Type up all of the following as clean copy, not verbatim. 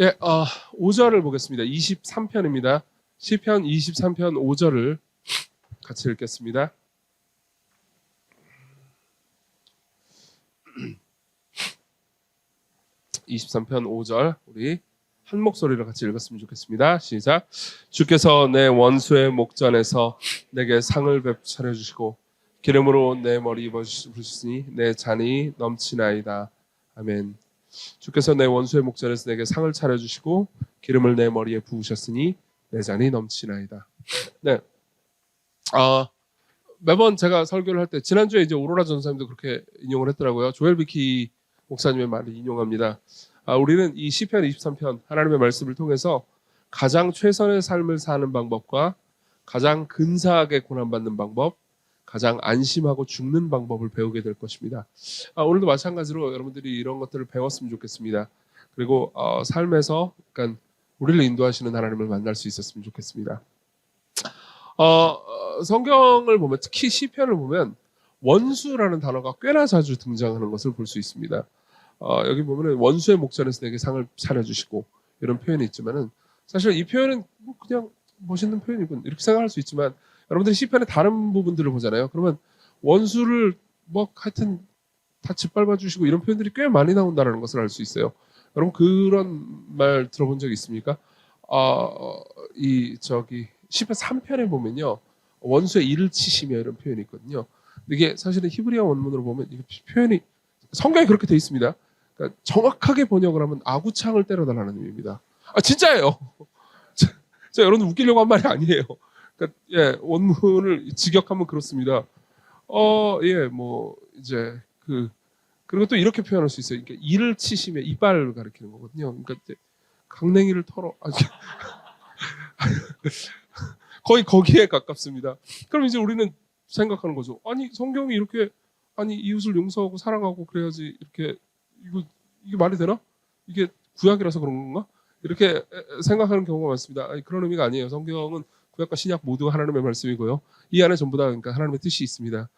예, 5절을 보겠습니다. 23편입니다. 시편 23편 5절을 같이 읽겠습니다. (23편) 5절 우리 한 목소리로 같이 읽었으면 좋겠습니다. 시작. 주께서 내 원수의 목전에서 내게 상을 차려주시고 기름으로 내 머리 입어주시니 내 잔이 넘치나이다. 아멘. 주께서 내 원수의 목전에서 내게 상을 차려주시고 기름을 내 머리에 부으셨으니 내 잔이 넘치나이다. 네. 매번 제가 설교를 할 때 지난주에 이제 오로라 전사님도 그렇게 인용을 했더라고요. 조엘 비키 목사님의 말을 인용합니다. 우리는 이 시편 23편 하나님의 말씀을 통해서 가장 최선의 삶을 사는 방법과 가장 근사하게 고난받는 방법, 가장 안심하고 죽는 방법을 배우게 될 것입니다. 오늘도 마찬가지로 여러분들이 이런 것들을 배웠으면 좋겠습니다. 그리고 삶에서 약간 우리를 인도하시는 하나님을 만날 수 있었으면 좋겠습니다. 성경을 보면, 특히 시편을 보면 원수라는 단어가 꽤나 자주 등장하는 것을 볼 수 있습니다. 여기 보면 원수의 목전에서 내게 상을 차려주시고 이런 표현이 있지만은 사실 이 표현은 그냥 멋있는 표현이군 이렇게 생각할 수 있지만 여러분들이 시편의 다른 부분들을 보잖아요. 그러면 원수를 하여튼 다 짓밟아 주시고 이런 표현들이 꽤 많이 나온다는 것을 알 수 있어요. 여러분 그런 말 들어본 적 있습니까? 시편 3편에 보면요. 원수의 이를 치시며 이런 표현이 있거든요. 이게 사실은 히브리어 원문으로 보면 이게 표현이 성경에 그렇게 돼 있습니다. 그러니까 정확하게 번역을 하면 아구창을 때려달라는 의미입니다. 진짜예요. 제가 여러분 웃기려고 한 말이 아니에요. 그러니까 원문을 직역하면 그렇습니다. 그리고 또 이렇게 표현할 수 있어요. 그러니까 이를 치시며 이빨을 가리키는 거거든요. 그러니까 강냉이를 털어. 거의 거기에 가깝습니다. 그럼 이제 우리는 생각하는 거죠. 아니 성경이 이렇게 이웃을 용서하고 사랑하고 그래야지 이렇게 이게 말이 되나? 이게 구약이라서 그런 건가? 이렇게 생각하는 경우가 많습니다. 그런 의미가 아니에요. 성경은 구약과 신약 모두 하나님의 말씀이고요. 이 안에 전부 다 그러니까 하나님의 뜻이 있습니다.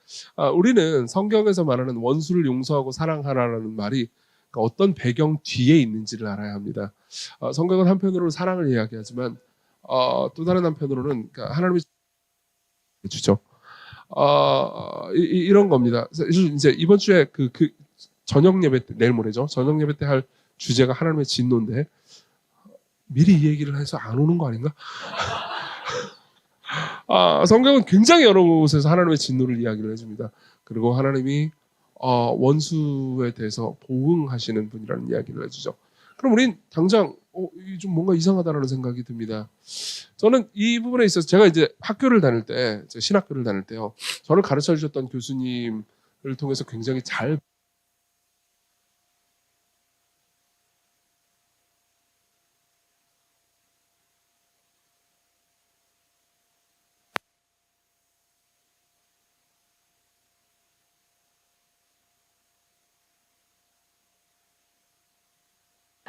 우리는 성경에서 말하는 원수를 용서하고 사랑하라는 말이 그러니까 어떤 배경 뒤에 있는지를 알아야 합니다. 성경은 한편으로는 사랑을 이야기하지만 또 다른 한편으로는 그러니까 하나님의 주죠. 이런 겁니다. 이제 이번 주에 그 저녁 예배 때, 내일 모레죠. 저녁 예배 때 할 주제가 하나님의 진노인데 미리 이 얘기를 해서 안 오는 거 아닌가? 성경은 굉장히 여러 곳에서 하나님의 진노를 이야기를 해줍니다. 그리고 하나님이 원수에 대해서 보응하시는 분이라는 이야기를 해주죠. 그럼 우린 당장 좀 뭔가 이상하다라는 생각이 듭니다. 저는 이 부분에 있어서 제가 이제 학교를 다닐 때, 신학교를 다닐 때요, 저를 가르쳐 주셨던 교수님을 통해서 굉장히 잘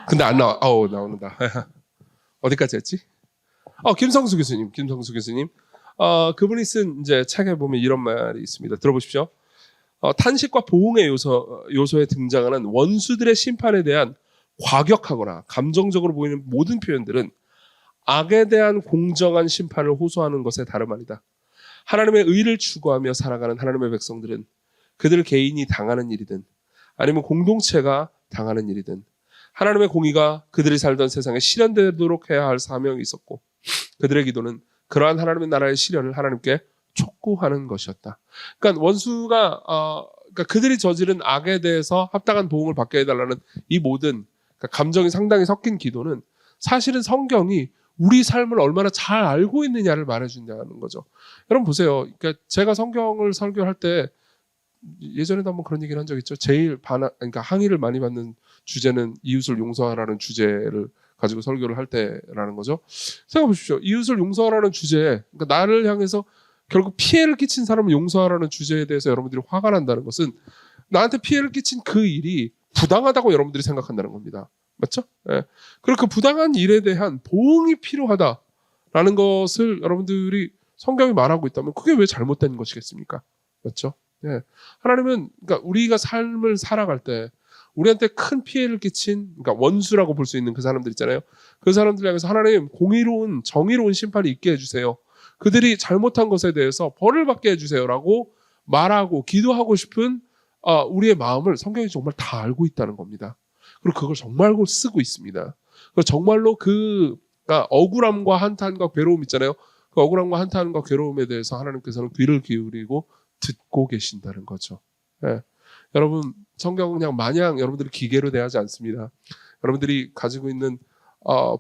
근데 안 나와. 나오는다. 어디까지 했지? 김성수 교수님. 그분이 쓴 이제 책에 보면 이런 말이 있습니다. 들어보십시오. 탄식과 보응의 요소에 등장하는 원수들의 심판에 대한 과격하거나 감정적으로 보이는 모든 표현들은 악에 대한 공정한 심판을 호소하는 것에 다름 아니다. 하나님의 의를 추구하며 살아가는 하나님의 백성들은 그들 개인이 당하는 일이든 아니면 공동체가 당하는 일이든 하나님의 공의가 그들이 살던 세상에 실현되도록 해야 할 사명이 있었고 그들의 기도는 그러한 하나님의 나라의 실현을 하나님께 촉구하는 것이었다. 그러니까 원수가 그러니까 그들이 저지른 악에 대해서 합당한 보응을 받게 해달라는 이 모든 그러니까 감정이 상당히 섞인 기도는 사실은 성경이 우리 삶을 얼마나 잘 알고 있느냐를 말해준다는 거죠. 여러분 보세요. 그러니까 제가 성경을 설교할 때 예전에도 한번 그런 얘기를 한 적 있죠. 제일 그러니까 항의를 많이 받는 주제는 이웃을 용서하라는 주제를 가지고 설교를 할 때라는 거죠. 생각해 보십시오. 이웃을 용서하라는 주제, 그러니까 나를 향해서 결국 피해를 끼친 사람을 용서하라는 주제에 대해서 여러분들이 화가 난다는 것은 나한테 피해를 끼친 그 일이 부당하다고 여러분들이 생각한다는 겁니다. 맞죠? 예. 그리고 그 부당한 일에 대한 보응이 필요하다라는 것을 여러분들이 성경이 말하고 있다면 그게 왜 잘못된 것이겠습니까? 맞죠? 예. 하나님은 그러니까 우리가 삶을 살아갈 때 우리한테 큰 피해를 끼친, 그러니까 원수라고 볼 수 있는 그 사람들 있잖아요. 그 사람들 향해서 하나님 공의로운 정의로운 심판이 있게 해주세요. 그들이 잘못한 것에 대해서 벌을 받게 해주세요라고 말하고 기도하고 싶은 우리의 마음을 성경이 정말 다 알고 있다는 겁니다. 그리고 그걸 정말 쓰고 있습니다. 정말로 그러니까 억울함과 한탄과 괴로움 있잖아요. 그 억울함과 한탄과 괴로움에 대해서 하나님께서는 귀를 기울이고 듣고 계신다는 거죠. 예. 여러분, 성경은 그냥 마냥 여러분들이 기계로 대하지 않습니다. 여러분들이 가지고 있는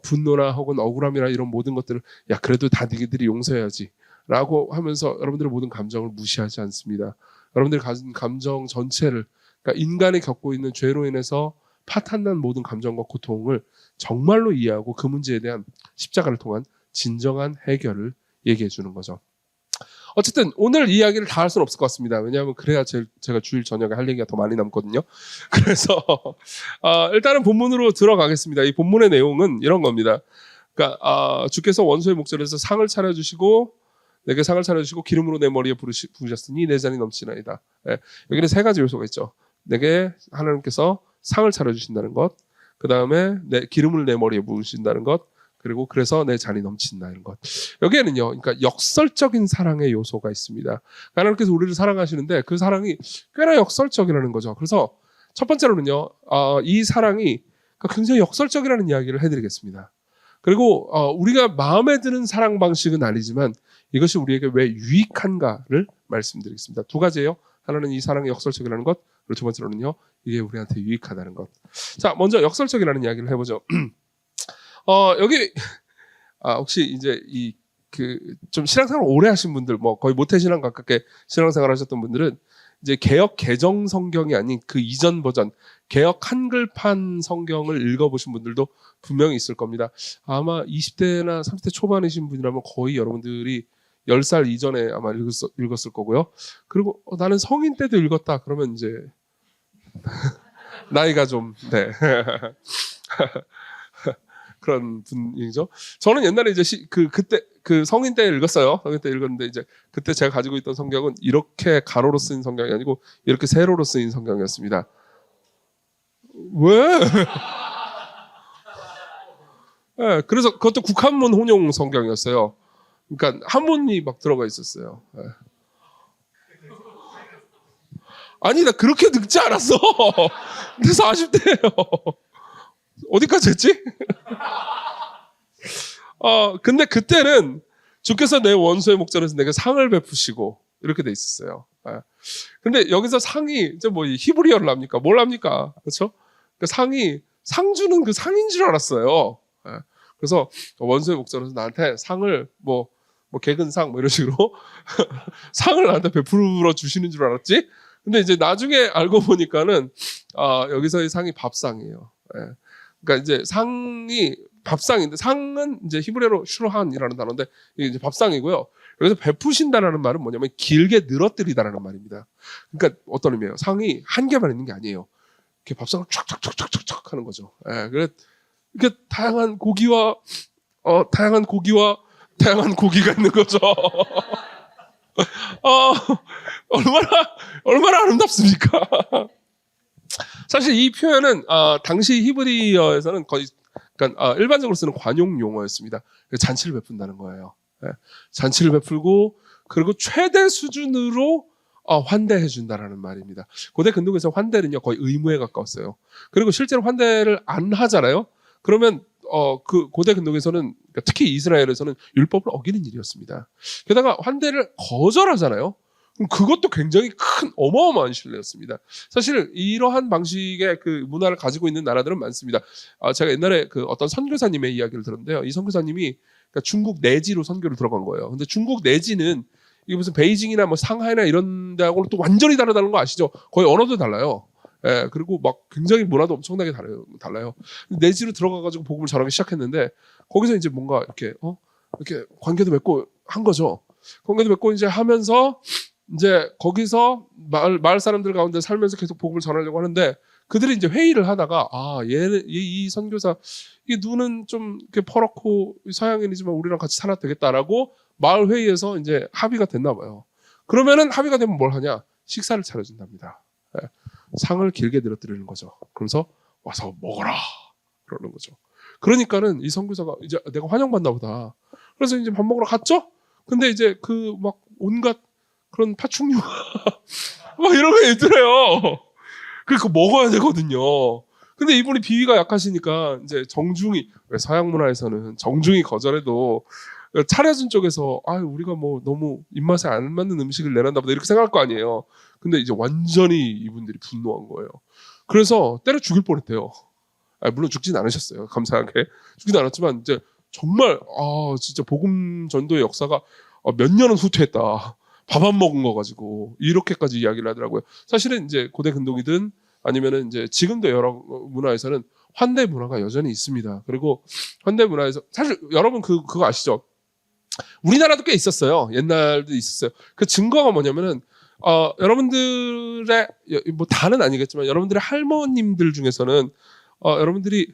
분노나 혹은 억울함이나 이런 모든 것들을 야 그래도 다 니들이 용서해야지 라고 하면서 여러분들의 모든 감정을 무시하지 않습니다. 여러분들이 가진 감정 전체를, 그러니까 인간이 겪고 있는 죄로 인해서 파탄난 모든 감정과 고통을 정말로 이해하고 그 문제에 대한 십자가를 통한 진정한 해결을 얘기해 주는 거죠. 어쨌든 오늘 이야기를 다 할 수는 없을 것 같습니다. 왜냐하면 그래야 제가 주일 저녁에 할 얘기가 더 많이 남거든요. 그래서 일단은 본문으로 들어가겠습니다. 이 본문의 내용은 이런 겁니다. 그러니까 주께서 원수의 목전에서 상을 차려주시고 내게 상을 차려주시고 기름으로 내 머리에 부으셨으니 내 잔이 넘치나이다. 예, 여기는 세 가지 요소가 있죠. 내게 하나님께서 상을 차려주신다는 것, 그 다음에 기름을 내 머리에 부으신다는 것, 그리고 그래서 내 잔이 넘친다 이런 것. 여기에는요, 그러니까 역설적인 사랑의 요소가 있습니다. 하나님께서 우리를 사랑하시는데 그 사랑이 꽤나 역설적이라는 거죠. 그래서 첫 번째로는요, 이 사랑이 굉장히 역설적이라는 이야기를 해드리겠습니다. 그리고 우리가 마음에 드는 사랑 방식은 아니지만 이것이 우리에게 왜 유익한가를 말씀드리겠습니다. 두 가지예요. 하나는 이 사랑이 역설적이라는 것, 그리고 두 번째로는요, 이게 우리한테 유익하다는 것. 자, 먼저 역설적이라는 이야기를 해보죠. 여기 혹시 이제 좀 신앙생활 오래 하신 분들, 뭐 거의 모태신앙 가깝게 신앙생활 하셨던 분들은 이제 개역 개정 성경이 아닌 그 이전 버전 개역 한글판 성경을 읽어보신 분들도 분명히 있을 겁니다. 아마 20대나 30대 초반이신 분이라면 거의 여러분들이 10살 이전에 아마 읽었을 거고요. 그리고 나는 성인 때도 읽었다 그러면 이제 나이가 좀 네. 그런 분이죠. 저는 옛날에 이제 그때 성인 때 읽었어요. 성인 때 읽었는데 이제 그때 제가 가지고 있던 성경은 이렇게 가로로 쓰인 성경이 아니고 이렇게 세로로 쓰인 성경이었습니다. 왜? 네, 그래서 그것도 국한문 혼용 성경이었어요. 그러니까 한문이 막 들어가 있었어요. 네. 아니 나 그렇게 늙지 않았어. 그래서 40대예요. 어디까지 했지? 근데 그때는 주께서 내 원수의 목전에서 내게 상을 베푸시고 이렇게 돼 있었어요. 근데 여기서 상이 이제 뭐 히브리어를 합니까? 뭘 합니까? 그렇죠? 그 상이 상 주는 그 상인 줄 알았어요. 그래서 원수의 목전에서 나한테 상을 뭐 개근상 뭐 이런 식으로 상을 나한테 베풀어 주시는 줄 알았지. 근데 이제 나중에 알고 보니까는 여기서의 상이 밥상이에요. 그러니까 이제 상이 밥상인데 상은 이제 히브리어로 슈르한이라는 단어인데 이게 이제 밥상이고요. 여기서 베푸신다라는 말은 뭐냐면 길게 늘어뜨리다라는 말입니다. 그러니까 어떤 의미예요? 상이 한 개만 있는 게 아니에요. 이렇게 밥상을 촥촥촥촥촥 하는 거죠. 그래 이렇게 다양한 고기와 다양한 고기가 있는 거죠. 얼마나 아름답습니까? 사실 이 표현은 당시 히브리어에서는 거의 그러니까 일반적으로 쓰는 관용 용어였습니다. 잔치를 베푼다는 거예요. 잔치를 베풀고 그리고 최대 수준으로 환대해 준다라는 말입니다. 고대 근동에서 환대는요 거의 의무에 가까웠어요. 그리고 실제로 환대를 안 하잖아요. 그러면 그 고대 근동에서는 그러니까 특히 이스라엘에서는 율법을 어기는 일이었습니다. 게다가 환대를 거절하잖아요. 그럼 그것도 굉장히 큰 어마어마한 신뢰였습니다. 사실 이러한 방식의 그 문화를 가지고 있는 나라들은 많습니다. 제가 옛날에 그 어떤 선교사님의 이야기를 들었는데요. 이 선교사님이 그러니까 중국 내지로 선교를 들어간 거예요. 근데 중국 내지는 이게 무슨 베이징이나 뭐 상하이나 이런 데하고는 또 완전히 다르다는 거 아시죠? 거의 언어도 달라요. 그리고 막 굉장히 문화도 엄청나게 달라요. 내지로 들어가가지고 복음을 전하기 시작했는데 거기서 이제 뭔가 이렇게 관계도 맺고 한 거죠. 관계도 맺고 이제 하면서 이제 거기서 마을 사람들 가운데 살면서 계속 복음을 전하려고 하는데 그들이 이제 회의를 하다가 이 선교사 이게 눈은 좀 이렇게 퍼렇고 서양인이지만 우리랑 같이 살아도 되겠다라고 마을 회의에서 이제 합의가 됐나 봐요. 그러면은 합의가 되면 뭘 하냐? 식사를 차려준답니다. 상을 길게 늘어뜨리는 거죠. 그러면서 와서 먹어라 그러는 거죠. 그러니까는 이 선교사가 이제 내가 환영받나 보다. 그래서 이제 밥 먹으러 갔죠. 근데 이제 그 막 온갖 그런 파충류 막 이런 거 있더래요. 그거 먹어야 되거든요. 근데 이분이 비위가 약하시니까 이제 정중히, 왜 서양 문화에서는 정중히 거절해도 차려준 쪽에서 우리가 뭐 너무 입맛에 안 맞는 음식을 내놨나 보다 이렇게 생각할 거 아니에요. 근데 이제 완전히 이분들이 분노한 거예요. 그래서 때려 죽일 뻔했대요. 물론 죽진 않으셨어요. 감사하게 죽진 않았지만 이제 정말 진짜 복음 전도의 역사가 몇 년은 후퇴했다. 밥 안 먹은 거 가지고 이렇게까지 이야기를 하더라고요. 사실은 이제 고대 근동이든 아니면은 이제 지금도 여러 문화에서는 환대 문화가 여전히 있습니다. 그리고 환대 문화에서 사실 여러분 그거 아시죠? 우리나라도 꽤 있었어요. 옛날도 있었어요. 그 증거가 뭐냐면은 여러분들의 뭐 다는 아니겠지만 여러분들의 할머님들 중에서는 여러분들이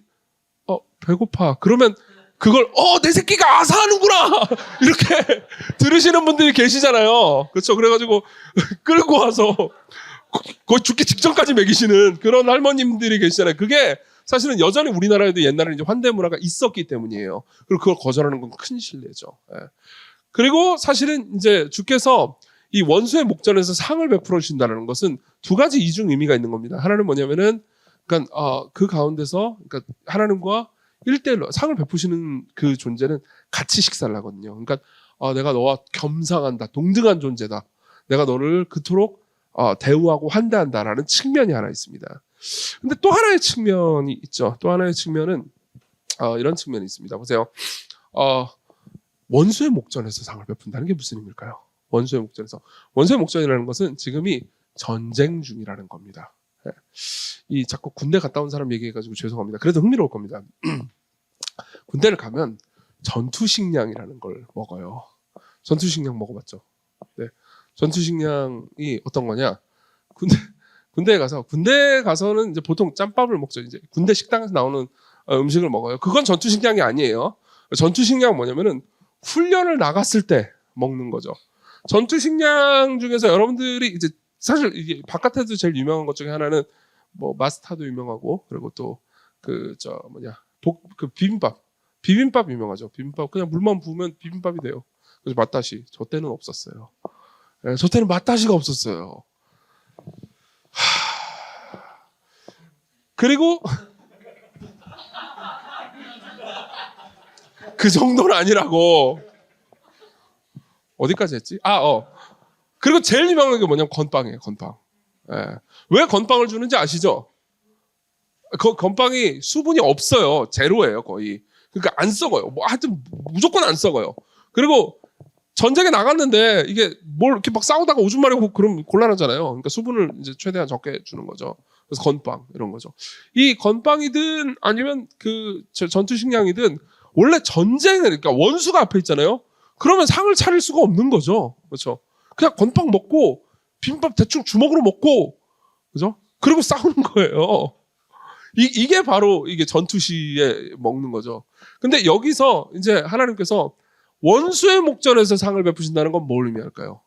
배고파 그러면 그걸 내 새끼가 아사하는구나 이렇게 들으시는 분들이 계시잖아요. 그렇죠? 그래가지고 끌고 와서 거의 죽기 직전까지 먹이시는 그런 할머님들이 계시잖아요. 그게 사실은 여전히 우리나라에도 옛날에 이제 환대 문화가 있었기 때문이에요. 그리고 그걸 거절하는 건 큰 신뢰죠. 예. 그리고 사실은 이제 주께서 이 원수의 목전에서 상을 베풀어 주신다는 것은 두 가지 이중 의미가 있는 겁니다. 하나는 뭐냐면은 그러니까 그 가운데서 그러니까 하나님과 1대1로 상을 베푸시는 그 존재는 같이 식사를 하거든요. 그러니까 내가 너와 겸상한다, 동등한 존재다. 내가 너를 그토록 대우하고 환대한다라는 측면이 하나 있습니다. 근데 또 하나의 측면이 있죠. 또 하나의 측면은 이런 측면이 있습니다. 보세요. 원수의 목전에서 상을 베푼다는 게 무슨 의미일까요? 원수의 목전에서. 원수의 목전이라는 것은 지금이 전쟁 중이라는 겁니다. 이 자꾸 군대 갔다 온 사람 얘기해가지고 죄송합니다. 그래도 흥미로울 겁니다. 군대를 가면 전투식량이라는 걸 먹어요. 전투식량 먹어봤죠? 네. 전투식량이 어떤 거냐? 군대에 가서는 이제 보통 짬밥을 먹죠. 이제 군대 식당에서 나오는 음식을 먹어요. 그건 전투식량이 아니에요. 전투식량 뭐냐면은 훈련을 나갔을 때 먹는 거죠. 전투식량 중에서 여러분들이 이제 사실 이게 바깥에도 제일 유명한 것 중에 하나는 뭐 마스타도 유명하고 그리고 또 그 비빔밥 유명하죠. 비빔밥 그냥 물만 부으면 비빔밥이 돼요. 그래서 맛다시 저 때는 없었어요. 네, 저 때는 맛다시가 없었어요. 그리고 그 정도는 아니라고. 어디까지 했지? 그리고 제일 유명한 게 뭐냐면 건빵이에요. 건빵. 예. 왜 건빵을 주는지 아시죠? 건빵이 수분이 없어요. 제로예요, 거의. 그러니까 안 썩어요. 뭐 하여튼 무조건 안 썩어요. 그리고 전쟁에 나갔는데 이게 뭘 이렇게 막 싸우다가 오줌 마려고 그럼 곤란하잖아요. 그러니까 수분을 이제 최대한 적게 주는 거죠. 그래서 건빵 이런 거죠. 이 건빵이든 아니면 그 전투식량이든 원래 전쟁을 그러니까 원수가 앞에 있잖아요. 그러면 상을 차릴 수가 없는 거죠. 그렇죠? 그냥 건빵 먹고 비빔밥 대충 주먹으로 먹고 그죠? 그리고 싸우는 거예요. 이게 바로 이게 전투시에 먹는 거죠. 근데 여기서 이제 하나님께서 원수의 목전에서 상을 베푸신다는 건 뭘 의미할까요?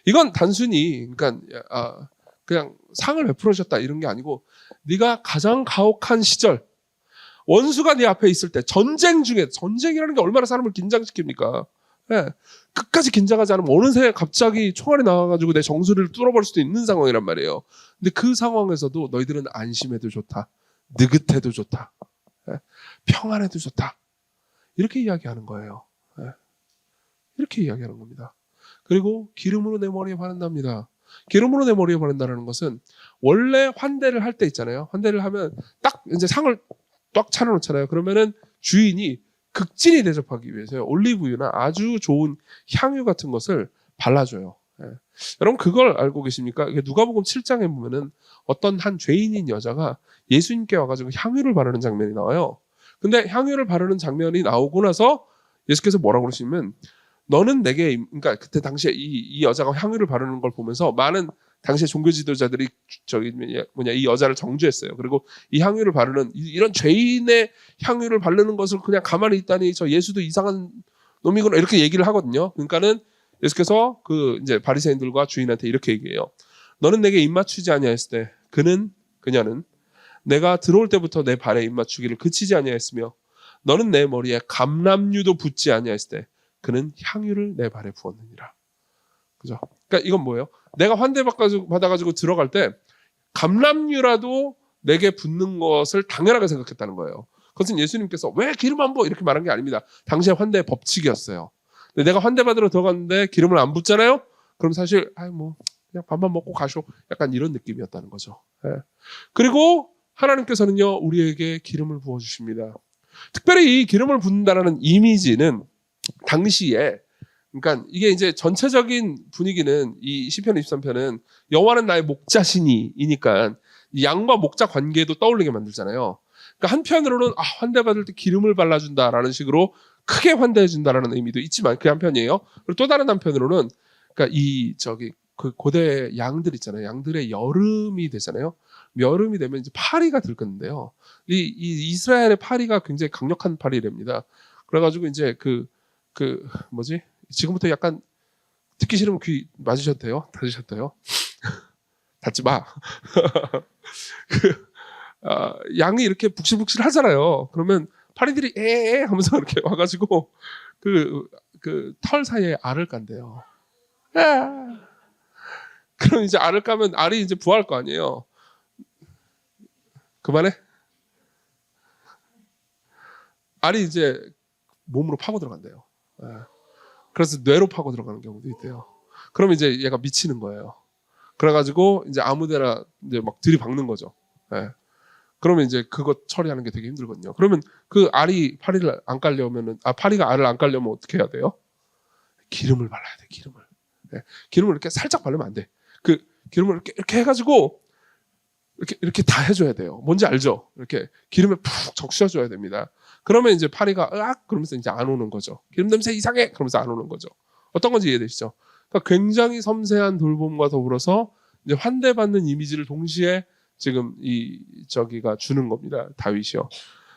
이건 단순히 그러니까 그냥 상을 베풀어 주셨다 이런 게 아니고 네가 가장 가혹한 시절 원수가 네 앞에 있을 때 전쟁 중에 전쟁이라는 게 얼마나 사람을 긴장시킵니까? 네. 끝까지 긴장하지 않으면 어느새 갑자기 총알이 나와가지고 내 정수리를 뚫어버릴 수도 있는 상황이란 말이에요. 근데 그 상황에서도 너희들은 안심해도 좋다. 느긋해도 좋다. 네. 평안해도 좋다. 이렇게 이야기하는 거예요. 네. 이렇게 이야기하는 겁니다. 그리고 기름으로 내 머리에 바른답니다. 기름으로 내 머리에 바른다는 것은 원래 환대를 할 때 있잖아요. 환대를 하면 딱 이제 상을 딱 차려놓잖아요. 그러면은 주인이 극진히 대접하기 위해서 올리브유나 아주 좋은 향유 같은 것을 발라줘요. 예. 여러분 그걸 알고 계십니까? 누가복음 7장에 보면은 어떤 한 죄인인 여자가 예수님께 와가지고 향유를 바르는 장면이 나와요. 근데 향유를 바르는 장면이 나오고 나서 예수께서 뭐라고 그러시면 너는 내게 그러니까 그때 당시에 이 여자가 향유를 바르는 걸 보면서 많은 당시에 종교 지도자들이 이 여자를 정죄했어요. 그리고 이 향유를 바르는 이런 죄인의 향유를 바르는 것을 그냥 가만히 있다니 저 예수도 이상한 놈이구나 이렇게 얘기를 하거든요. 그러니까는 예수께서 그 이제 바리새인들과 주인한테 이렇게 얘기해요. 너는 내게 입맞추지 아니하였을 때 그녀는 내가 들어올 때부터 내 발에 입맞추기를 그치지 아니하였으며 너는 내 머리에 감람유도 붓지 아니하였을 때 그는 향유를 내 발에 부었느니라. 그죠? 그러니까 이건 뭐예요? 내가 환대받아가지고 들어갈 때 감람유라도 내게 붓는 것을 당연하게 생각했다는 거예요. 그것은 예수님께서 왜 기름 안 부어 이렇게 말한 게 아닙니다. 당시의 환대의 법칙이었어요. 근데 내가 환대받으러 들어갔는데 기름을 안 붓잖아요? 그럼 사실 그냥 밥만 먹고 가쇼. 약간 이런 느낌이었다는 거죠. 예. 그리고 하나님께서는요 우리에게 기름을 부어주십니다. 특별히 이 기름을 붓는다라는 이미지는 당시에 그러니까 이게 이제 전체적인 분위기는 이 시편 23편은 여호와는 나의 목자시니이니까 양과 목자 관계도 떠올리게 만들잖아요. 그러니까 한편으로는 환대받을 때 기름을 발라준다라는 식으로 크게 환대해준다라는 의미도 있지만 그 한편이에요. 그리고 또 다른 한편으로는 그러니까 그 고대 양들 있잖아요. 양들의 여름이 되잖아요. 여름이 되면 이제 파리가 들끓는데요. 이 이스라엘의 파리가 굉장히 강력한 파리랍니다. 그래가지고 이제 지금부터 약간 듣기 싫으면 귀 맞으셔도 돼요. 닫으셔도 돼요. 닫지 마. 양이 이렇게 북실북실 하잖아요. 그러면 파리들이 에에 하면서 이렇게 와가지고 그 털 사이에 알을 깐대요. 그럼 이제 알을 까면 알이 이제 부화할 거 아니에요. 그만해. 알이 이제 몸으로 파고 들어간대요. 그래서 뇌로 파고 들어가는 경우도 있대요. 그러면 이제 얘가 미치는 거예요. 그래가지고 이제 아무데나 이제 막 들이박는 거죠. 그러면 이제 그거 처리하는 게 되게 힘들거든요. 그러면 그 알이 파리가 알을 안 깔려면 어떻게 해야 돼요? 기름을 발라야 돼. 기름을 이렇게 살짝 바르면 안 돼. 그 기름을 이렇게 해가지고 이렇게 다 해줘야 돼요. 뭔지 알죠? 이렇게 기름에 푹 적셔줘야 됩니다. 그러면 이제 파리가 으악 그러면서 이제 안 오는 거죠. 기름 냄새 이상해 그러면서 안 오는 거죠. 어떤 건지 이해되시죠? 그러니까 굉장히 섬세한 돌봄과 더불어서 이제 환대받는 이미지를 동시에 지금 저기가 주는 겁니다. 다윗이요.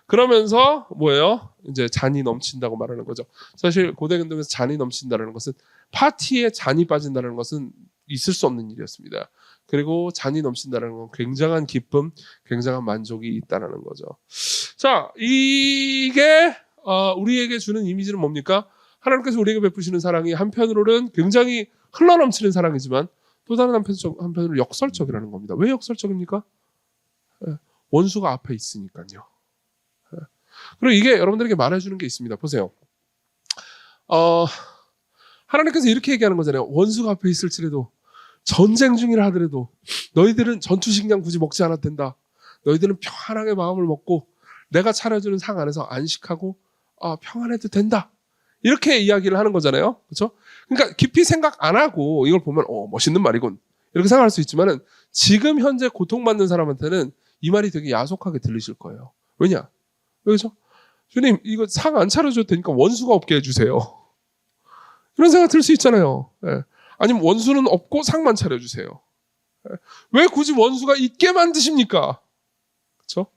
그러면서 뭐예요? 이제 잔이 넘친다고 말하는 거죠. 사실 고대 근동에서 잔이 넘친다는 것은 파티에 잔이 빠진다는 것은 있을 수 없는 일이었습니다. 그리고 잔이 넘친다는 건 굉장한 기쁨, 굉장한 만족이 있다는 거죠. 자, 이게 우리에게 주는 이미지는 뭡니까? 하나님께서 우리에게 베푸시는 사랑이 한편으로는 굉장히 흘러넘치는 사랑이지만 또 다른 한편으로 역설적이라는 겁니다. 왜 역설적입니까? 원수가 앞에 있으니까요. 그리고 이게 여러분들에게 말해주는 게 있습니다. 보세요. 하나님께서 이렇게 얘기하는 거잖아요. 원수가 앞에 있을지라도 전쟁 중이라 하더라도 너희들은 전투식량 굳이 먹지 않아도 된다. 너희들은 평안하게 마음을 먹고 내가 차려주는 상 안에서 안식하고 평안해도 된다. 이렇게 이야기를 하는 거잖아요. 그렇죠? 그러니까 깊이 생각 안 하고 이걸 보면 멋있는 말이군. 이렇게 생각할 수 있지만은 지금 현재 고통받는 사람한테는 이 말이 되게 야속하게 들리실 거예요. 왜냐? 그렇죠? 주님 이거 상 안 차려줘도 되니까 원수가 없게 해주세요. 이런 생각 들 수 있잖아요. 아니면 원수는 없고 상만 차려주세요. 왜 굳이 원수가 있게 만드십니까? 그렇죠?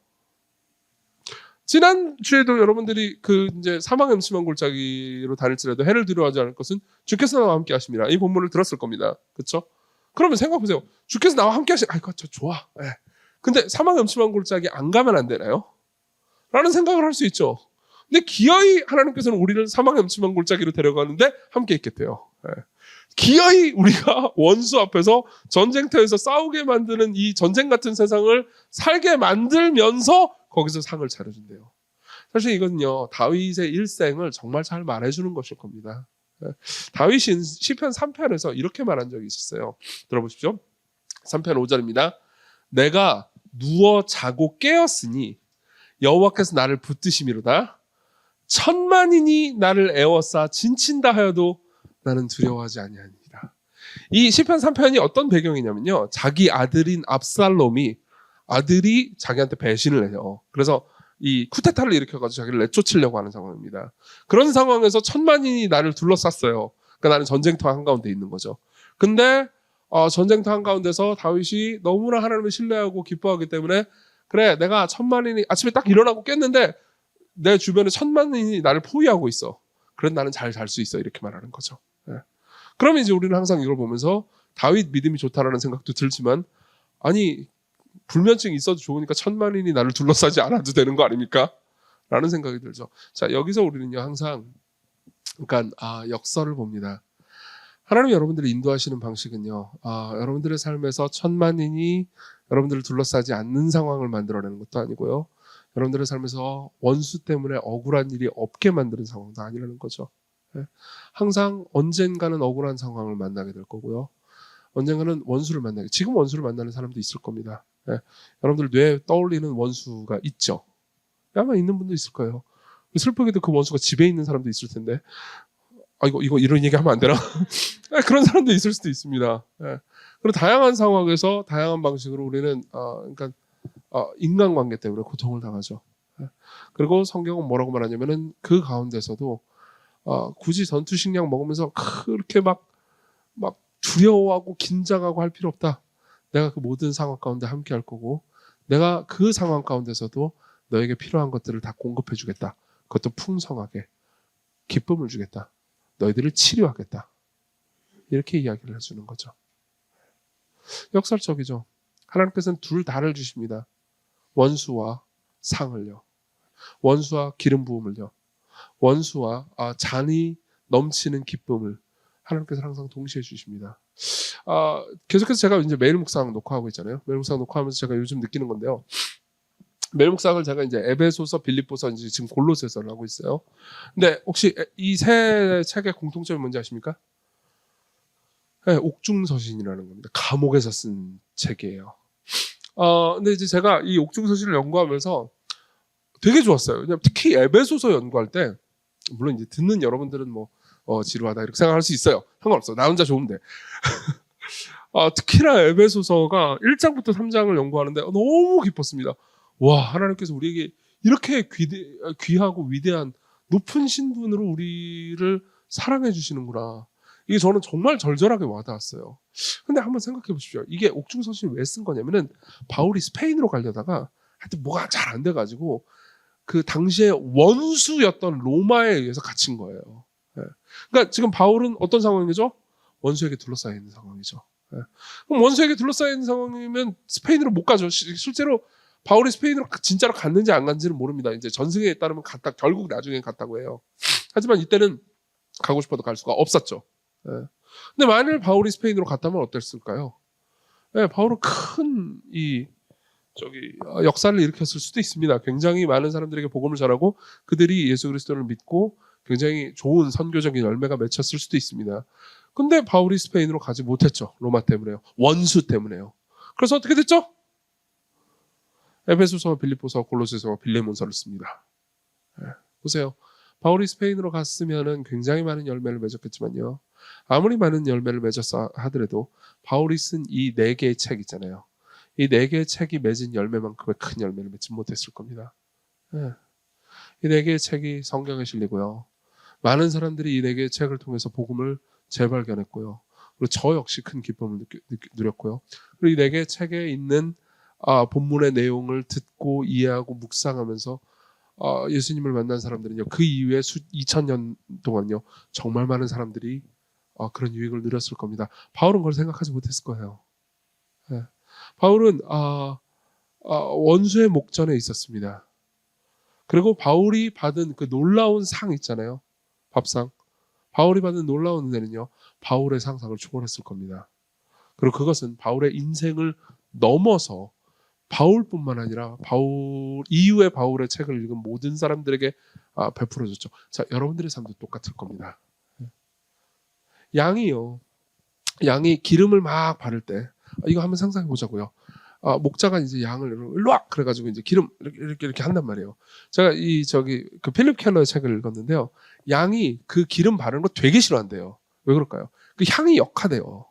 지난주에도 여러분들이 이제 사망의 음침한 골짜기로 다닐지라도 해를 두려워하지 않을 것은 주께서 나와 함께 하십니다. 이 본문을 들었을 겁니다. 그렇죠? 그러면 생각해보세요. 주께서 나와 함께 아이고 저 좋아. 근데 사망의 음침한 골짜기 안 가면 안 되나요? 라는 생각을 할 수 있죠. 근데 기어이 하나님께서는 우리를 사망의 음침한 골짜기로 데려가는데 함께 있겠대요. 기어이 우리가 원수 앞에서 전쟁터에서 싸우게 만드는 이 전쟁 같은 세상을 살게 만들면서 거기서 상을 차려준대요. 사실 이건요 다윗의 일생을 정말 잘 말해주는 것일 겁니다. 다윗이 시편 3편에서 이렇게 말한 적이 있었어요. 들어보십시오. 3편 5절입니다. 내가 누워 자고 깨었으니 여호와께서 나를 붙드심이로다. 천만인이 나를 에워싸 진친다 하여도 나는 두려워하지 아니하니라. 이 시편 3편이 어떤 배경이냐면요. 자기 아들인 압살롬이 아들이 자기한테 배신을 해요. 그래서 이 쿠데타를 일으켜가지고 자기를 내쫓으려고 하는 상황입니다. 그런 상황에서 천만인이 나를 둘러쌌어요. 그러니까 나는 전쟁터 한가운데 있는 거죠. 근데 전쟁터 한가운데서 다윗이 너무나 하나님을 신뢰하고 기뻐하기 때문에 그래 내가 천만인이 아침에 딱 일어나고 깼는데 내 주변에 천만인이 나를 포위하고 있어. 그래도 나는 잘 잘 수 있어. 이렇게 말하는 거죠. 그러면 이제 우리는 항상 이걸 보면서 다윗 믿음이 좋다라는 생각도 들지만 아니 불면증이 있어도 좋으니까 천만인이 나를 둘러싸지 않아도 되는 거 아닙니까? 라는 생각이 들죠. 자, 여기서 우리는요 항상 그러니까 역설을 봅니다. 하나님이 여러분들을 인도하시는 방식은요 여러분들의 삶에서 천만인이 여러분들을 둘러싸지 않는 상황을 만들어내는 것도 아니고요, 여러분들의 삶에서 원수 때문에 억울한 일이 없게 만드는 상황도 아니라는 거죠. 예. 항상 언젠가는 억울한 상황을 만나게 될 거고요, 언젠가는 원수를 만나게, 지금 원수를 만나는 사람도 있을 겁니다. 예. 여러분들 뇌에 떠올리는 원수가 있죠. 아마 있는 분도 있을 거예요. 슬프게도 그 원수가 집에 있는 사람도 있을 텐데, 이거 이런 얘기 하면 안 되나? 그런 사람도 있을 수도 있습니다. 예. 그리고 다양한 상황에서 다양한 방식으로 우리는 그러니까 인간관계 때문에 고통을 당하죠. 예. 그리고 성경은 뭐라고 말하냐면은 그 가운데서도 굳이 전투식량 먹으면서 그렇게 막 두려워하고 긴장하고 할 필요 없다. 내가 그 모든 상황 가운데 함께 할 거고, 내가 그 상황 가운데서도 너에게 필요한 것들을 다 공급해 주겠다. 그것도 풍성하게 기쁨을 주겠다. 너희들을 치료하겠다. 이렇게 이야기를 해주는 거죠. 역설적이죠. 하나님께서는 둘 다를 주십니다. 원수와 상을요. 원수와 기름 부음을요. 원수와 잔이 넘치는 기쁨을 하나님께서 항상 동시에 주십니다. 계속해서 제가 이제 매일 묵상 녹화하고 있잖아요. 매일 묵상 녹화하면서 제가 요즘 느끼는 건데요. 매일 묵상을 제가 이제 에베소서, 빌립보서, 이제 지금 골로새서를 하고 있어요. 근데 혹시 이 세 책의 공통점이 뭔지 아십니까? 네, 옥중서신이라는 겁니다. 감옥에서 쓴 책이에요. 근데 이제 제가 이 옥중서신을 연구하면서 되게 좋았어요. 왜냐면 특히 에베소서 연구할 때, 물론 이제 듣는 여러분들은 뭐 지루하다 이렇게 생각할 수 있어요. 상관없어. 나 혼자 좋은데. 특히나 에베소서가 1장부터 3장을 연구하는데 너무 기뻤습니다. 와, 하나님께서 우리에게 이렇게 귀하고 위대한 높은 신분으로 우리를 사랑해 주시는구나. 이게 저는 정말 절절하게 와닿았어요. 근데 한번 생각해 보십시오. 이게 옥중서신을 왜 쓴 거냐면은 바울이 스페인으로 가려다가 하여튼 뭐가 잘 안 돼가지고 그 당시에 원수였던 로마에 의해서 갇힌 거예요. 예. 그러니까 지금 바울은 어떤 상황이죠? 원수에게 둘러싸여 있는 상황이죠. 예. 그럼 원수에게 둘러싸여 있는 상황이면 스페인으로 못 가죠. 실제로 바울이 스페인으로 진짜로 갔는지 안 갔는지는 모릅니다. 이제 전승에 따르면 결국 나중에 갔다고 해요. 하지만 이때는 가고 싶어도 갈 수가 없었죠. 예. 근데 만일 바울이 스페인으로 갔다면 어땠을까요? 예, 바울은 큰 역사를 일으켰을 수도 있습니다. 굉장히 많은 사람들에게 복음을 전하고 그들이 예수 그리스도를 믿고 굉장히 좋은 선교적인 열매가 맺혔을 수도 있습니다. 근데 바울이 스페인으로 가지 못했죠. 로마 때문에요. 원수 때문에요. 그래서 어떻게 됐죠? 에베소서, 빌립보서, 골로새서, 빌레몬서를 씁니다. 보세요. 바울이 스페인으로 갔으면 굉장히 많은 열매를 맺었겠지만요. 아무리 많은 열매를 맺었어 하더라도 바울이 쓴 이 4개의 책 있잖아요. 이 4개의 책이 맺은 열매만큼의 큰 열매를 맺지 못했을 겁니다. 이 4개의 책이 성경에 실리고요. 많은 사람들이 이 4개의 책을 통해서 복음을 재발견했고요. 그리고 저 역시 큰 기쁨을 누렸고요. 그리고 이 4개의 책에 있는 본문의 내용을 듣고 이해하고 묵상하면서 예수님을 만난 사람들은요, 그 이후에 2000년 동안요 정말 많은 사람들이 그런 유익을 누렸을 겁니다. 바울은 그걸 생각하지 못했을 거예요. 예. 바울은 원수의 목전에 있었습니다. 그리고 바울이 받은 그 놀라운 상 있잖아요, 밥상. 바울이 받은 놀라운 은혜는요 바울의 상상을 초월했을 겁니다. 그리고 그것은 바울의 인생을 넘어서 바울뿐만 아니라 바울 이후에 바울의 책을 읽은 모든 사람들에게 베풀어줬죠. 자, 여러분들의 삶도 똑같을 겁니다. 양이 기름을 막 바를 때, 이거 한번 상상해 보자고요. 목자가 이제 양을 일로 와 그래가지고 이제 기름 이렇게 한단 말이에요. 제가 그 필립 켈러의 책을 읽었는데요. 양이 그 기름 바르는 거 되게 싫어한대요. 왜 그럴까요? 그 향이 역하대요.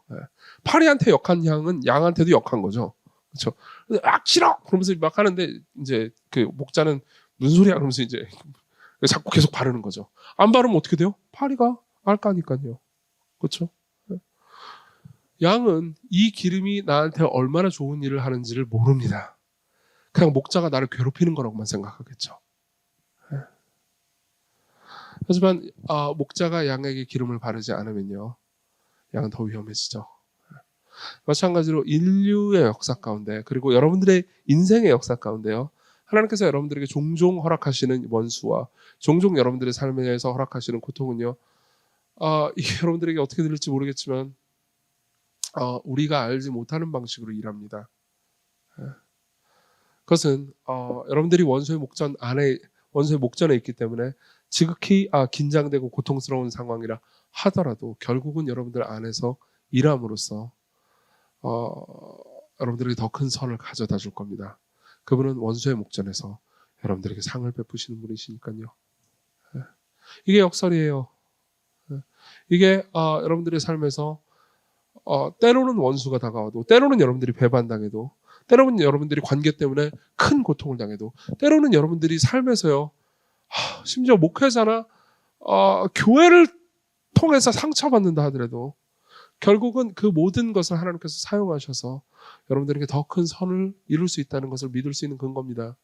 파리한테 역한 향은 양한테도 역한 거죠. 그렇죠? 싫어! 그러면서 막 하는데 이제 그 목자는 무슨 소리야? 그러면서 이제 자꾸 계속 바르는 거죠. 안 바르면 어떻게 돼요? 파리가 알까니까요. 그렇죠? 양은 이 기름이 나한테 얼마나 좋은 일을 하는지를 모릅니다. 그냥 목자가 나를 괴롭히는 거라고만 생각하겠죠. 하지만 목자가 양에게 기름을 바르지 않으면요, 양은 더 위험해지죠. 마찬가지로 인류의 역사 가운데 그리고 여러분들의 인생의 역사 가운데요. 하나님께서 여러분들에게 종종 허락하시는 원수와 종종 여러분들의 삶에서 허락하시는 고통은요. 이게 여러분들에게 어떻게 들릴지 모르겠지만 우리가 알지 못하는 방식으로 일합니다. 그것은 여러분들이 원수의 목전에 있기 때문에 지극히 긴장되고 고통스러운 상황이라 하더라도 결국은 여러분들 안에서 일함으로써 여러분들에게 더 큰 선을 가져다 줄 겁니다. 그분은 원수의 목전에서 여러분들에게 상을 베푸시는 분이시니까요. 이게 역설이에요. 이게 여러분들의 삶에서 때로는 원수가 다가와도, 때로는 여러분들이 배반당해도, 때로는 여러분들이 관계 때문에 큰 고통을 당해도, 때로는 여러분들이 삶에서요, 심지어 목회자나 교회를 통해서 상처받는다 하더라도 결국은 그 모든 것을 하나님께서 사용하셔서 여러분들에게 더 큰 선을 이룰 수 있다는 것을 믿을 수 있는 근거입니다.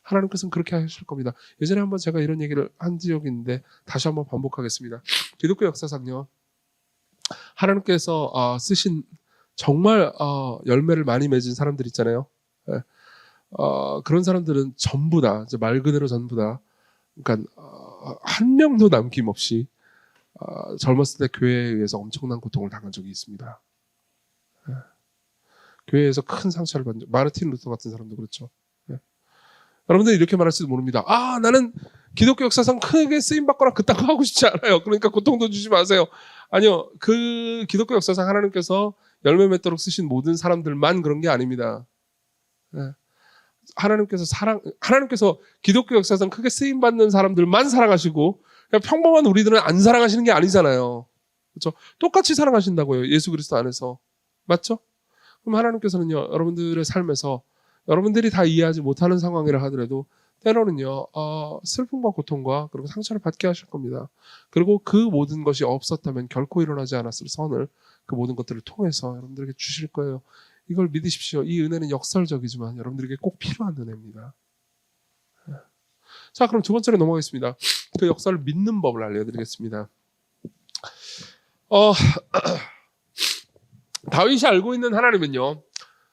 하나님께서는 그렇게 하실 겁니다. 예전에 한번 제가 이런 얘기를 한 적이 있는데 다시 한번 반복하겠습니다. 기독교 역사상요, 하나님께서 쓰신 정말 열매를 많이 맺은 사람들 있잖아요. 그런 사람들은 전부 다, 말 그대로 전부 다, 그러니까 한 명도 남김없이 젊었을 때 교회에 의해서 엄청난 고통을 당한 적이 있습니다. 교회에서 큰 상처를 받은 적, 마르틴 루터 같은 사람도 그렇죠. 여러분들이 이렇게 말할지도 모릅니다. 나는 기독교 역사상 크게 쓰임받거나 그딴 거 하고 싶지 않아요. 그러니까 고통도 주지 마세요. 아니요. 그 기독교 역사상 하나님께서 열매 맺도록 쓰신 모든 사람들만 그런 게 아닙니다. 하나님께서 기독교 역사상 크게 쓰임받는 사람들만 사랑하시고 그냥 평범한 우리들은 안 사랑하시는 게 아니잖아요. 그렇죠? 똑같이 사랑하신다고요. 예수 그리스도 안에서. 맞죠? 그럼 하나님께서는요, 여러분들의 삶에서 여러분들이 다 이해하지 못하는 상황이라 하더라도 때로는요, 슬픔과 고통과 그리고 상처를 받게 하실 겁니다. 그리고 그 모든 것이 없었다면 결코 일어나지 않았을 선을 그 모든 것들을 통해서 여러분들에게 주실 거예요. 이걸 믿으십시오. 이 은혜는 역설적이지만 여러분들에게 꼭 필요한 은혜입니다. 자, 그럼 두 번째로 넘어가겠습니다. 그 역사를 믿는 법을 알려드리겠습니다. 다윗이 알고 있는 하나님은요,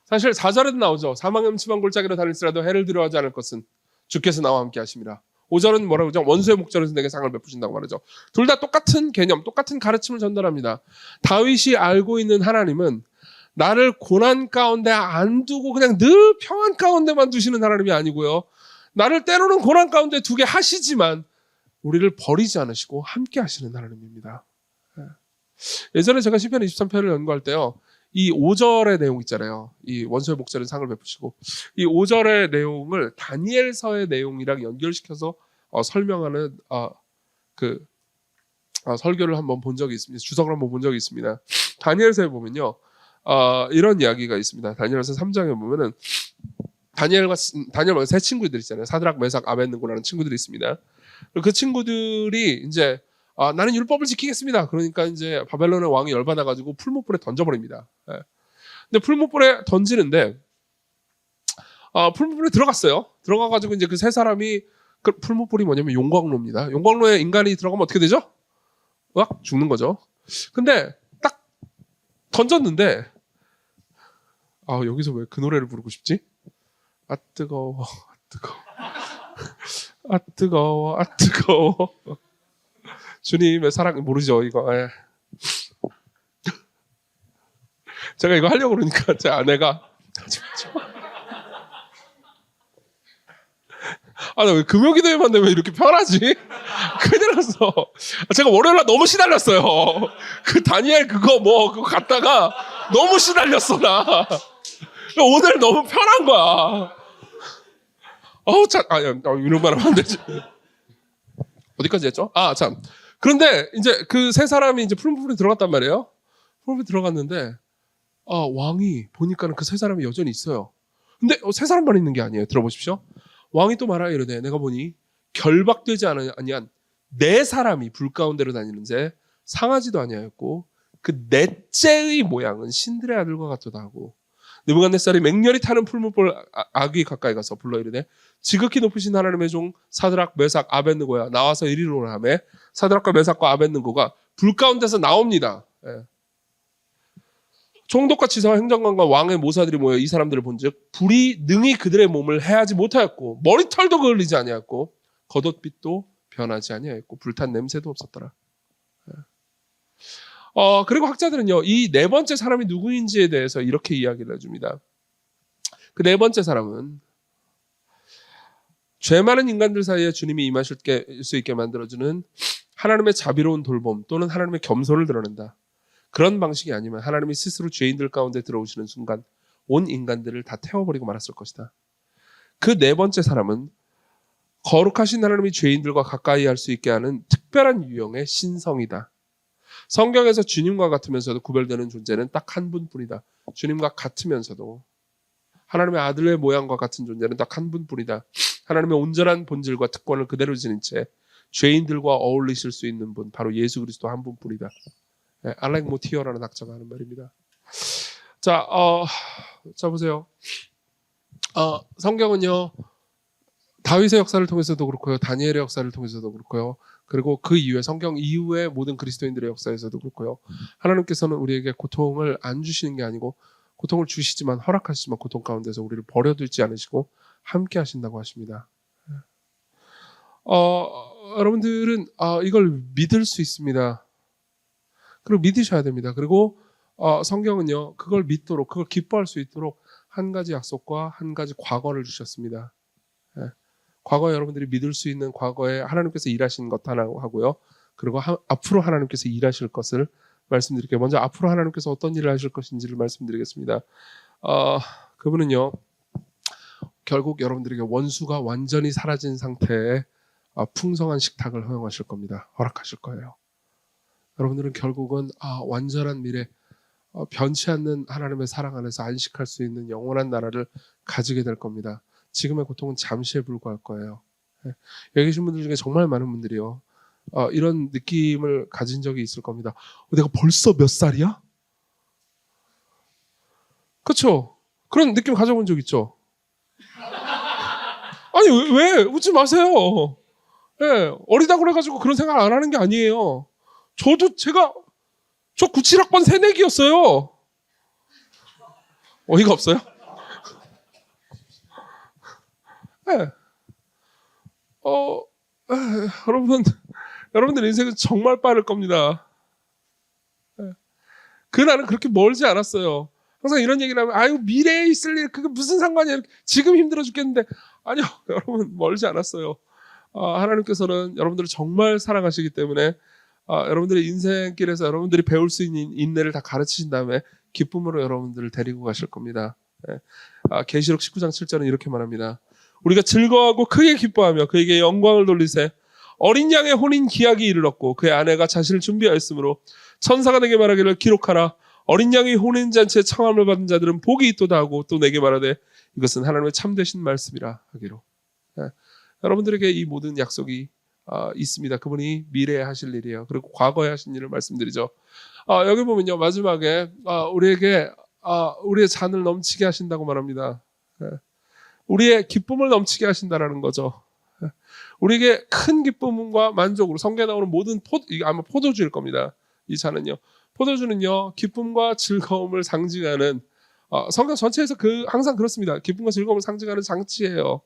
사실 4절에도 나오죠. 사망의 음침한 골짜기로 다닐지라도 해를 두려워하지 않을 것은 주께서 나와 함께 하십니다. 5절은 뭐라고 하죠? 원수의 목전에서 내게 상을 베푸신다고 말하죠. 둘 다 똑같은 개념, 똑같은 가르침을 전달합니다. 다윗이 알고 있는 하나님은 나를 고난 가운데 안 두고 그냥 늘 평안 가운데만 두시는 하나님이 아니고요, 나를 때로는 고난 가운데 두게 하시지만 우리를 버리지 않으시고 함께 하시는 하나님입니다. 예전에 제가 시편 23편을 연구할 때요, 이 5절의 내용 있잖아요. 이 원수의 목전에 상을 베푸시고, 이 5절의 내용을 다니엘서의 내용이랑 연결시켜서 설명하는 설교를 한번 본 적이 있습니다. 주석을 한번 본 적이 있습니다. 다니엘서에 보면요, 이런 이야기가 있습니다. 다니엘서 3장에 보면은 다니엘과 세 친구들 있잖아요. 사드락, 메삭, 아벳느고라는 친구들이 있습니다. 그 친구들이 이제 나는 율법을 지키겠습니다. 그러니까 이제 바벨론의 왕이 열받아가지고 풀무불에 던져버립니다. 근데 풀무불에 던지는데 풀무불에 들어갔어요. 들어가가지고 이제 그 세 사람이, 그 풀무불이 뭐냐면 용광로입니다. 용광로에 인간이 들어가면 어떻게 되죠? 으악 죽는 거죠. 근데 딱 던졌는데 여기서 왜 그 노래를 부르고 싶지? 아 뜨거워, 아 뜨거워, 아 뜨거워, 아 뜨거워. 주님의 사랑 모르죠 이거. 제가 이거 하려고 그러니까 제 아내가 나 왜 금요기도에만 되면 이렇게 편하지? 큰일 났어. 제가 월요일날 너무 시달렸어요. 그 다니엘 그거 갔다가 너무 시달렸어 나. 오늘 너무 편한 거야. 이런 말 하면 안 되지. 어디까지 했죠? 참. 그런데 이제 그 세 사람이 이제 풀무불에 들어갔단 말이에요. 풀무불에 들어갔는데 왕이 보니까는 그 세 사람이 여전히 있어요. 근데 세 사람만 있는 게 아니에요. 들어보십시오. 왕이 또 말하여 이르되 내가 보니 결박되지 아니한 네 사람이 불 가운데로 다니는데 상하지도 아니하였고 그 넷째의 모양은 신들의 아들과 같도다 하고, 느부갓네살이 맹렬히 타는 풀무불 아귀 가까이 가서 불러 이르되 지극히 높으신 하나님의 종 사드락, 메삭, 아벳느고야 나와서 이리로 하매 사드락과 메삭과 아벳느고가 불 가운데서 나옵니다. 총독과 지사와 행정관과 왕의 모사들이 모여 이 사람들을 본즉 불이 능히 그들의 몸을 해하지 못하였고 머리털도 그을리지 아니하였고 겉옷빛도 변하지 아니하였고 불탄 냄새도 없었더라. 그리고 학자들은요, 이 네 번째 사람이 누구인지에 대해서 이렇게 이야기를 해줍니다. 그 네 번째 사람은 죄 많은 인간들 사이에 주님이 임하실 수 있게 만들어주는 하나님의 자비로운 돌봄 또는 하나님의 겸손을 드러낸다. 그런 방식이 아니면 하나님이 스스로 죄인들 가운데 들어오시는 순간 온 인간들을 다 태워버리고 말았을 것이다. 그 네 번째 사람은 거룩하신 하나님이 죄인들과 가까이 할 수 있게 하는 특별한 유형의 신성이다. 성경에서 주님과 같으면서도 구별되는 존재는 딱 한 분뿐이다. 주님과 같으면서도 하나님의 아들의 모양과 같은 존재는 딱 한 분뿐이다. 하나님의 온전한 본질과 특권을 그대로 지닌 채 죄인들과 어울리실 수 있는 분, 바로 예수 그리스도 한 분뿐이다. 알렉 모티어라는 학자가 하는 말입니다. 자 보세요. 성경은요, 다윗의 역사를 통해서도 그렇고요, 다니엘의 역사를 통해서도 그렇고요, 그리고 그 이후에 성경 이후의 모든 그리스도인들의 역사에서도 그렇고요, 하나님께서는 우리에게 고통을 안 주시는 게 아니고 고통을 주시지만 허락하시지만 고통 가운데서 우리를 버려두지 않으시고 함께 하신다고 하십니다. 여러분들은 이걸 믿을 수 있습니다. 그리고 믿으셔야 됩니다. 그리고 성경은요, 그걸 믿도록, 그걸 기뻐할 수 있도록 한 가지 약속과 한 가지 과거를 주셨습니다. 과거에 여러분들이 믿을 수 있는 과거에 하나님께서 일하신 것 하나 하고요, 그리고 앞으로 하나님께서 일하실 것을 말씀드릴게요. 먼저 앞으로 하나님께서 어떤 일을 하실 것인지를 말씀드리겠습니다. 그분은요, 결국 여러분들에게 원수가 완전히 사라진 상태에 풍성한 식탁을 허용하실 겁니다. 허락하실 거예요. 여러분들은 결국은 완전한 미래, 변치 않는 하나님의 사랑 안에서 안식할 수 있는 영원한 나라를 가지게 될 겁니다. 지금의 고통은 잠시에 불과할 거예요. 여기 계신 분들 중에 정말 많은 분들이요, 이런 느낌을 가진 적이 있을 겁니다. 내가 벌써 몇 살이야? 그렇죠? 그런 느낌 가져본 적 있죠? 아니 왜 웃지 마세요. 어리다고 그래가지고 그런 생각 안 하는 게 아니에요. 저도 저 97학번 새내기였어요. 어이가 없어요? 여러분들 인생은 정말 빠를 겁니다. 그날은 그렇게 멀지 않았어요. 항상 이런 얘기를 하면, 아유, 미래에 있을 일, 그게 무슨 상관이야. 지금 힘들어 죽겠는데. 아니요, 여러분, 멀지 않았어요. 하나님께서는 여러분들을 정말 사랑하시기 때문에 여러분들의 인생길에서 여러분들이 배울 수 있는 인내를 다 가르치신 다음에 기쁨으로 여러분들을 데리고 가실 겁니다. 계시록 19장 7절은 이렇게 말합니다. 우리가 즐거워하고 크게 기뻐하며 그에게 영광을 돌리세. 어린 양의 혼인 기약이 이르렀고 그의 아내가 자신을 준비하였으므로 천사가 내게 말하기를 기록하라. 어린 양의 혼인 잔치에 청함을 받은 자들은 복이 있도다 하고 또 내게 말하되 이것은 하나님의 참되신 말씀이라 하기로. 여러분들에게 이 모든 약속이 있습니다. 그분이 미래에 하실 일이에요. 그리고 과거에 하신 일을 말씀드리죠. 여기 보면요, 마지막에 우리에게 우리의 잔을 넘치게 하신다고 말합니다. 우리의 기쁨을 넘치게 하신다라는 거죠. 우리에게 큰 기쁨과 만족으로, 성경에 나오는 모든 이게 아마 포도주일 겁니다. 이 잔은요, 포도주는요, 기쁨과 즐거움을 상징하는, 성경 전체에서 항상 그렇습니다. 기쁨과 즐거움을 상징하는 장치예요.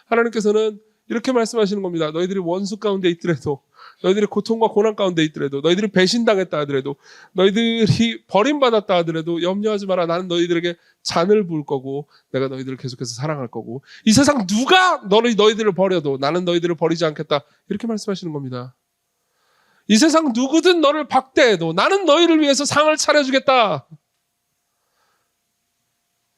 하나님께서는 이렇게 말씀하시는 겁니다. 너희들이 원수 가운데 있더라도, 너희들이 고통과 고난 가운데 있더라도, 너희들이 배신당했다 하더라도, 너희들이 버림받았다 하더라도 염려하지 마라. 나는 너희들에게 잔을 부을 거고 내가 너희들을 계속해서 사랑할 거고 이 세상 누가 너희들을 버려도 나는 너희들을 버리지 않겠다. 이렇게 말씀하시는 겁니다. 이 세상 누구든 너를 박대해도 나는 너희를 위해서 상을 차려주겠다.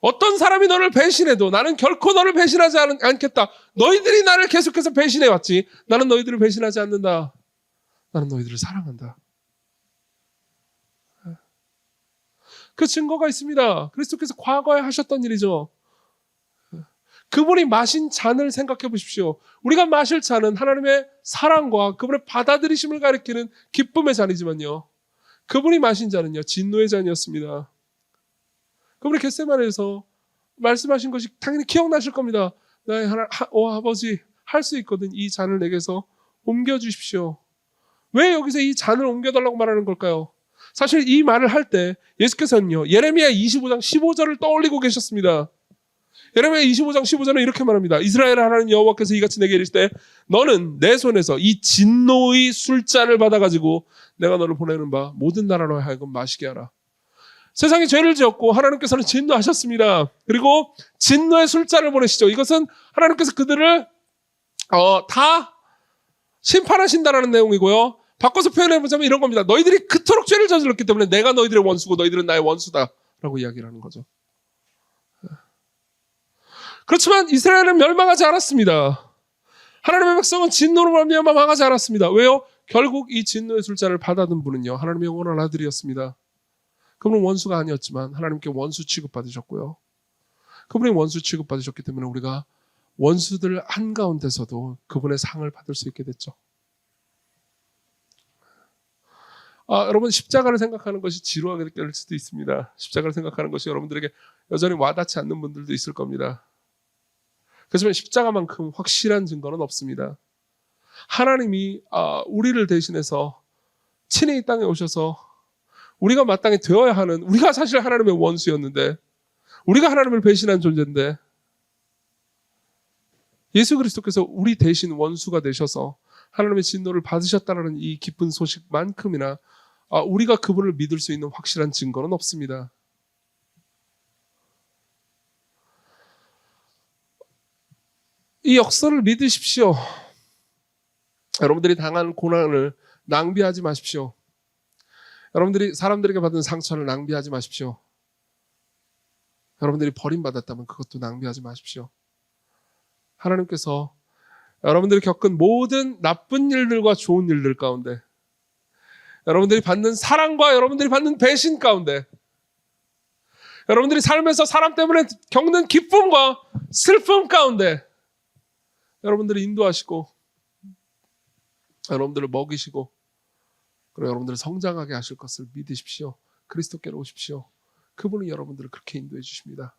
어떤 사람이 너를 배신해도 나는 결코 너를 배신하지 않겠다. 너희들이 나를 계속해서 배신해왔지. 나는 너희들을 배신하지 않는다. 나는 너희들을 사랑한다. 그 증거가 있습니다. 그리스도께서 과거에 하셨던 일이죠. 그분이 마신 잔을 생각해 보십시오. 우리가 마실 잔은 하나님의 사랑과 그분의 받아들이심을 가리키는 기쁨의 잔이지만요, 그분이 마신 잔은요, 진노의 잔이었습니다. 그분이 겟세마네에서 말씀하신 것이 당연히 기억나실 겁니다. 나의 아버지, 할 수 있거든. 이 잔을 내게서 옮겨주십시오. 왜 여기서 이 잔을 옮겨달라고 말하는 걸까요? 사실 이 말을 할 때 예수께서는요, 예레미야 25장 15절을 떠올리고 계셨습니다. 예레미야 25장 15절은 이렇게 말합니다. 이스라엘 하나님 여호와께서 이같이 내게 이르시되 너는 내 손에서 이 진노의 술잔을 받아가지고 내가 너를 보내는 바 모든 나라로 하여금 마시게 하라. 세상에 죄를 지었고 하나님께서는 진노하셨습니다. 그리고 진노의 술잔을 보내시죠. 이것은 하나님께서 그들을 다 심판하신다라는 내용이고요. 바꿔서 표현해보자면 이런 겁니다. 너희들이 그토록 죄를 저질렀기 때문에 내가 너희들의 원수고 너희들은 나의 원수다라고 이야기를 하는 거죠. 그렇지만 이스라엘은 멸망하지 않았습니다. 하나님의 백성은 진노로 말미암아 망하지 않았습니다. 왜요? 결국 이 진노의 술잔을 받아든 분은요, 하나님의 영원한 아들이었습니다. 그분은 원수가 아니었지만 하나님께 원수 취급받으셨고요. 그분이 원수 취급받으셨기 때문에 우리가 원수들 한가운데서도 그분의 상을 받을 수 있게 됐죠. 여러분, 십자가를 생각하는 것이 지루하게 느껴질 수도 있습니다. 십자가를 생각하는 것이 여러분들에게 여전히 와닿지 않는 분들도 있을 겁니다. 그렇지만 십자가만큼 확실한 증거는 없습니다. 하나님이 우리를 대신해서 친히 이 땅에 오셔서 우리가 마땅히 되어야 하는, 우리가 사실 하나님의 원수였는데, 우리가 하나님을 배신한 존재인데, 예수 그리스도께서 우리 대신 원수가 되셔서 하나님의 진노를 받으셨다는 이 기쁜 소식만큼이나 우리가 그분을 믿을 수 있는 확실한 증거는 없습니다. 이 역사를 믿으십시오. 여러분들이 당한 고난을 낭비하지 마십시오. 여러분들이 사람들에게 받은 상처를 낭비하지 마십시오. 여러분들이 버림받았다면 그것도 낭비하지 마십시오. 하나님께서 여러분들이 겪은 모든 나쁜 일들과 좋은 일들 가운데, 여러분들이 받는 사랑과 여러분들이 받는 배신 가운데, 여러분들이 살면서 사람 때문에 겪는 기쁨과 슬픔 가운데 여러분들을 인도하시고 여러분들을 먹이시고 그리고 여러분들을 성장하게 하실 것을 믿으십시오. 그리스도께로 오십시오. 그분이 여러분들을 그렇게 인도해 주십니다.